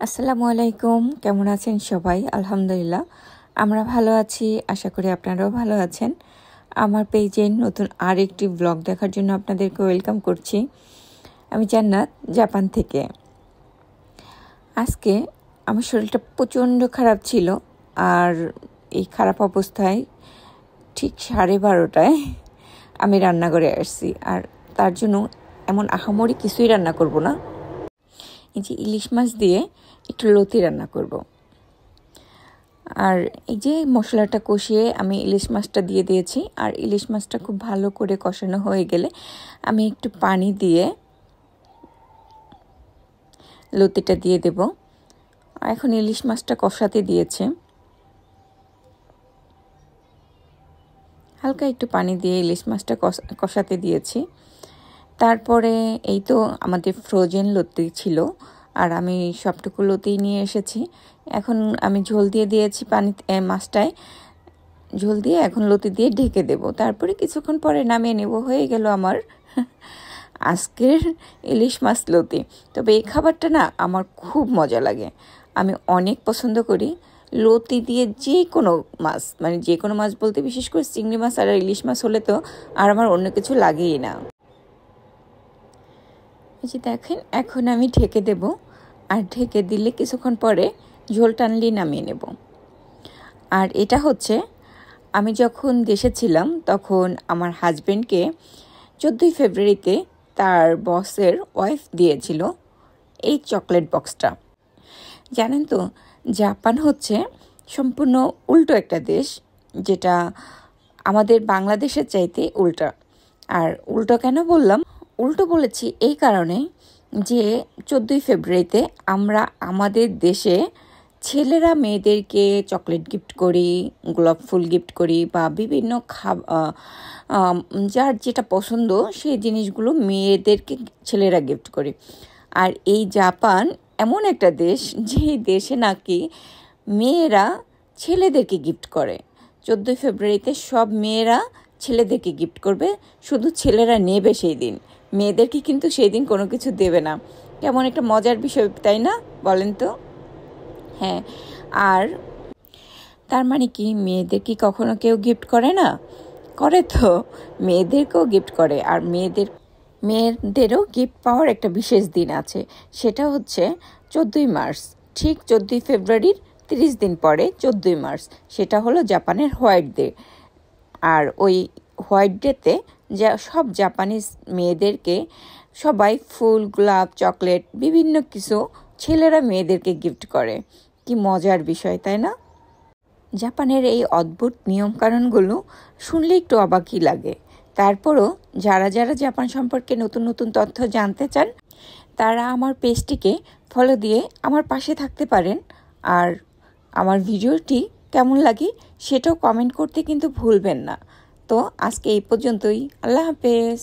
আসসালামু আলাইকুম, কেমন আছেন সবাই? আলহামদুলিল্লাহ আমরা ভালো আছি। আশা করি আপনারাও ভালো আছেন। আমার পেজে নতুন আরেকটি ব্লগ দেখার জন্য আপনাদেরকে ওয়েলকাম করছি। আমি জান্নাত, জাপান থেকে। আজকে আমার শরীরটা প্রচণ্ড খারাপ ছিল, আর এই খারাপ অবস্থায় ঠিক 12:30টায় আমি রান্নাঘরে আসছি। আর তার জন্য এমন আহামরি কিছুই রান্না করব না, এই যে ইলিশ মাছ দিয়ে একটু লতি রান্না করব। আর এই যে মশলাটা কষিয়ে আমি ইলিশ মাছটা দিয়ে দিয়েছি, আর ইলিশ মাছটা খুব ভালো করে কষানো হয়ে গেলে আমি একটু পানি দিয়ে লতিটা দিয়ে দেব। এখন ইলিশ মাছটা কষাতে দিয়েছে, হালকা একটু পানি দিয়ে ইলিশ মাছটা কষাতে দিয়েছি। তারপরে এই তো আমাদের ফ্রোজেন লতি ছিল, আর আমি সবটুকু লতি নিয়ে এসেছি। এখন আমি ঝোল দিয়ে দিয়েছি মাছটায় ঝোল দিয়ে এখন লতি দিয়ে ঢেকে দেব। তারপরে কিছুক্ষণ পরে নামিয়ে নেব। হয়ে গেল আমার আজকের ইলিশ মাছ লতি। তবে এই খাবারটা না আমার খুব মজা লাগে, আমি অনেক পছন্দ করি। লতি দিয়ে যে কোনো মাছ, মানে যে কোনো মাছ বলতে বিশেষ করে চিংড়ি মাছ আর ইলিশ মাছ হলে তো আর আমার অন্য কিছু লাগেই না। এই যে দেখেন, এখন আমি ঢেকে দেব, আর ঢেকে দিলে কিছুক্ষণ পরে ঝোল টানলেই নামিয়ে নেব। আর এটা হচ্ছে আমি যখন দেশে ছিলাম তখন আমার হাজব্যান্ডকে 14ই ফেব্রুয়ারিতে তার বসের ওয়াইফ দিয়েছিল এই চকলেট বক্সটা। জানেন তো, জাপান হচ্ছে সম্পূর্ণ উল্টো একটা দেশ, যেটা আমাদের বাংলাদেশের চাইতে উল্টা। আর উল্টো কেন বললাম? উল্টো বলেছি এই কারণে যে 14ই ফেব্রুয়ারিতে আমরা আমাদের দেশে ছেলেরা মেয়েদেরকে চকলেট গিফট করি, গোলাপ ফুল গিফট করি, বা বিভিন্ন যার যেটা পছন্দ সেই জিনিসগুলো মেয়েদেরকে ছেলেরা গিফট করি। আর এই জাপান এমন একটা দেশ, যে দেশে নাকি মেয়েরা ছেলেদেরকে গিফট করে। 14ই ফেব্রুয়ারিতে সব মেয়েরা ছেলেদেরকে গিফট করবে, শুধু ছেলেরা নেবে সেই দিন, মেয়েদেরকে কিন্তু সেই দিন কোনো কিছু দেবে না। কেমন একটা মজার বিষয়, তাই না? বলেন তো। হ্যাঁ, আর তার মানে কি মেয়েদের কি কখনো কেউ গিফট করে না? করে তো, মেয়েদেরকেও গিফট করে। আর মেয়েদেরও গিফট পাওয়ার একটা বিশেষ দিন আছে, সেটা হচ্ছে 14ই মার্চ। ঠিক 14ই ফেব্রুয়ারির 30 দিন পরে 14ই মার্চ, সেটা হলো জাপানের হোয়াইট ডে। আর ওই হোয়াইট ডেতে সব জাপানিজ মেয়েদেরকে সবাই ফুল, গোলাপ, চকলেট, বিভিন্ন কিছু ছেলেরা মেয়েদেরকে গিফট করে। কি মজার বিষয়, তাই না? জাপানের এই অদ্ভুত নিয়মকানুনগুলো শুনলে একটু অবাকই লাগে। তারপরও যারা যারা জাপান সম্পর্কে নতুন নতুন তথ্য জানতে চান, তারা আমার পেজটিকে ফলো দিয়ে আমার পাশে থাকতে পারেন। আর আমার ভিডিওটি কেমন লাগে সেটাও কমেন্ট করতে কিন্তু ভুলবেন না। তো আজকে এই পর্যন্তই। আল্লাহ হাফেজ।